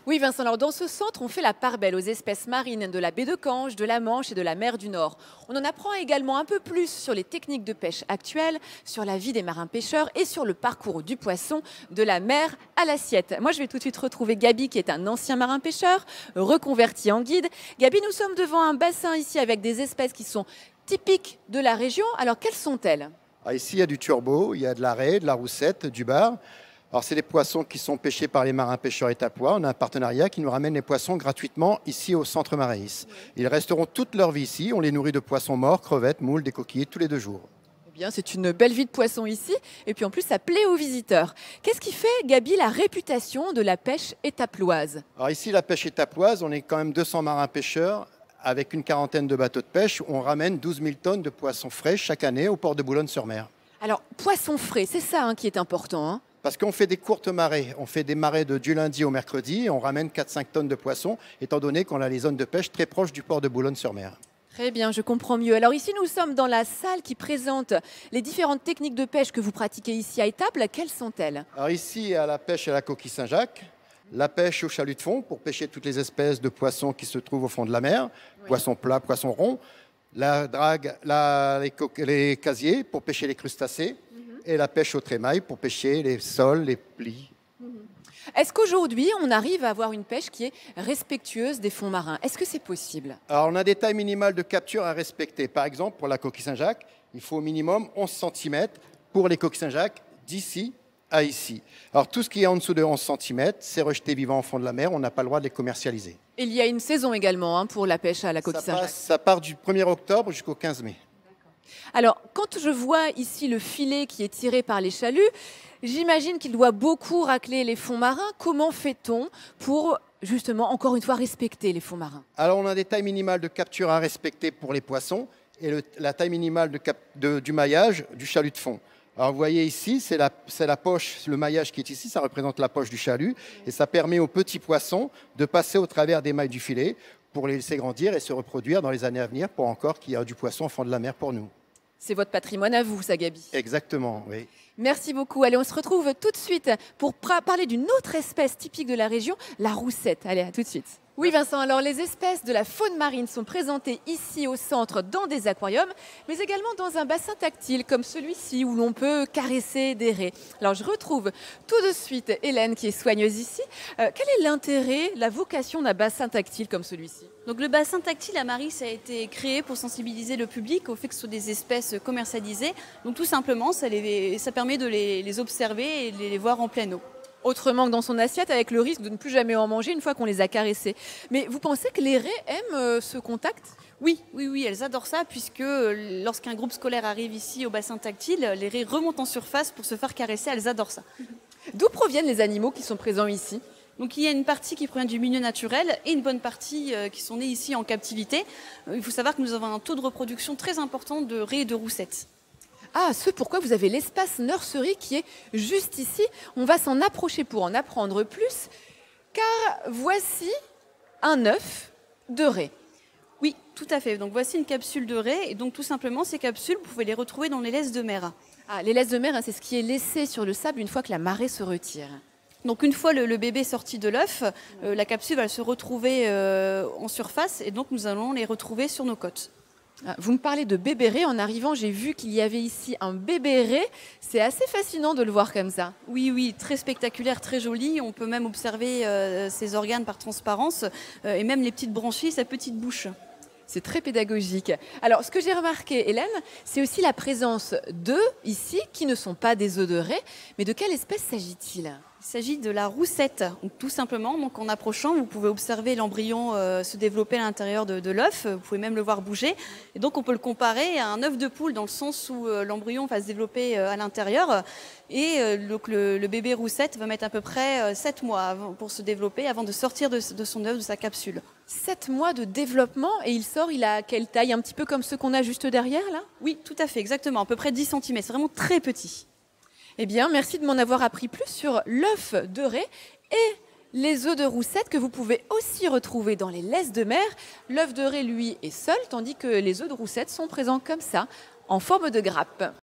Oui, Vincent, alors dans ce centre, on fait la part belle aux espèces marines de la baie de Cange, de la Manche et de la mer du Nord. On en apprend également un peu plus sur les techniques de pêche actuelles, sur la vie des marins pêcheurs et sur le parcours du poisson de la mer à l'assiette. Moi, je vais tout de suite retrouver Gabi, qui est un ancien marin pêcheur, reconverti en guide. Gabi, nous sommes devant un bassin ici avec des espèces qui sont typiques de la région. Alors, quelles sont-elles? Ici, il y a du turbo, il y a de la raie, de la roussette, du bar. Alors, c'est des poissons qui sont pêchés par les marins pêcheurs étapois. On a un partenariat qui nous ramène les poissons gratuitement ici au centre Maréis. Ils resteront toute leur vie ici. On les nourrit de poissons morts, crevettes, moules, des coquilles tous les 2 jours. Eh bien, c'est une belle vie de poisson ici. Et puis en plus, ça plaît aux visiteurs. Qu'est-ce qui fait, Gabi, la réputation de la pêche étaploise? Alors ici, la pêche étapoise, on est quand même 200 marins pêcheurs avec une quarantaine de bateaux de pêche. On ramène 12 000 tonnes de poissons frais chaque année au port de Boulogne-sur-Mer. Alors, poisson frais, c'est ça qui est important, hein. Parce qu'on fait des courtes marées. On fait des marées du lundi au mercredi et on ramène 4-5 tonnes de poissons, étant donné qu'on a les zones de pêche très proches du port de Boulogne-sur-Mer. Très bien, je comprends mieux. Alors ici, nous sommes dans la salle qui présente les différentes techniques de pêche que vous pratiquez ici à Étaples. Quelles sont-elles? Alors ici, il y a la pêche à la coquille Saint-Jacques, la pêche au chalut de fond pour pêcher toutes les espèces de poissons qui se trouvent au fond de la mer, Oui. poissons plats, poissons ronds, la drague, les casiers pour pêcher les crustacés et la pêche au trémail pour pêcher les sols, les plis. Est-ce qu'aujourd'hui, on arrive à avoir une pêche qui est respectueuse des fonds marins? Est-ce que c'est possible? Alors on a des tailles minimales de capture à respecter. Par exemple, pour la coquille Saint-Jacques, il faut au minimum 11 cm pour les coquilles Saint-Jacques d'ici à ici. Alors tout ce qui est en dessous de 11 cm, c'est rejeté vivant au fond de la mer, on n'a pas le droit de les commercialiser. Il y a une saison également pour la pêche à la coquille Saint-Jacques. Ça part du 1er octobre jusqu'au 15 mai. Alors, quand je vois ici le filet qui est tiré par les chaluts, j'imagine qu'il doit beaucoup racler les fonds marins. Comment fait-on pour, justement, encore une fois, respecter les fonds marins? Alors on a des tailles minimales de capture à respecter pour les poissons et la taille minimale du maillage du chalut de fond. Alors vous voyez ici, c'est la poche, le maillage qui est ici, ça représente la poche du chalut et ça permet aux petits poissons de passer au travers des mailles du filet pour les laisser grandir et se reproduire dans les années à venir pour encore qu'il y ait du poisson au fond de la mer pour nous. C'est votre patrimoine à vous, ça, Gabi. Exactement, oui. Merci beaucoup. Allez, on se retrouve tout de suite pour parler d'une autre espèce typique de la région, la roussette. Allez, à tout de suite. Oui, Vincent, alors les espèces de la faune marine sont présentées ici au centre dans des aquariums, mais également dans un bassin tactile comme celui-ci où l'on peut caresser des raies. Alors je retrouve tout de suite Hélène qui est soigneuse ici. Quel est l'intérêt, la vocation d'un bassin tactile comme celui-ci? Donc le bassin tactile à Maris a été créé pour sensibiliser le public au fait que ce sont des espèces commercialisées. Donc tout simplement, ça permet de les observer et de les voir en pleine eau. Autrement que dans son assiette, avec le risque de ne plus jamais en manger une fois qu'on les a caressées. Mais vous pensez que les raies aiment ce contact? Oui, elles adorent ça puisque lorsqu'un groupe scolaire arrive ici au bassin tactile, les raies remontent en surface pour se faire caresser, elles adorent ça. D'où proviennent les animaux qui sont présents ici? Donc il y a une partie qui provient du milieu naturel et une bonne partie qui sont nées ici en captivité. Il faut savoir que nous avons un taux de reproduction très important de raies et de roussettes. Ah, ce pourquoi vous avez l'espace nursery qui est juste ici. On va s'en approcher pour en apprendre plus, car voici un œuf de raie. Oui, tout à fait. Donc voici une capsule de raie et donc tout simplement ces capsules, vous pouvez les retrouver dans les laisses de mer. Ah, les laisses de mer, c'est ce qui est laissé sur le sable une fois que la marée se retire. Donc une fois le bébé sorti de l'œuf, la capsule va se retrouver en surface et donc nous allons les retrouver sur nos côtes. Vous me parlez de bébé raies. En arrivant, j'ai vu qu'il y avait ici un bébé raie. C'est assez fascinant de le voir comme ça. Oui, très spectaculaire, très joli. On peut même observer ses organes par transparence et même les petites branchies, sa petite bouche. C'est très pédagogique. Alors, ce que j'ai remarqué, Hélène, c'est aussi la présence d'œufs ici, qui ne sont pas des œufs de raie. Mais de quelle espèce s'agit-il ? Il s'agit de la roussette. Donc, tout simplement, donc, en approchant, vous pouvez observer l'embryon se développer à l'intérieur de l'œuf. Vous pouvez même le voir bouger. Et donc, on peut le comparer à un œuf de poule dans le sens où l'embryon va se développer à l'intérieur. Et donc, le bébé roussette va mettre à peu près 7 mois pour se développer avant de sortir de son œuf, de sa capsule. 7 mois de développement et il a quelle taille? Un petit peu comme ceux qu'on a juste derrière là? Oui, tout à fait, exactement, à peu près 10 cm. C'est vraiment très petit. Eh bien, merci de m'en avoir appris plus sur l'œuf de raie et les œufs de roussette que vous pouvez aussi retrouver dans les laisses de mer. L'œuf de raie, lui, est seul, tandis que les œufs de roussette sont présents comme ça, en forme de grappe.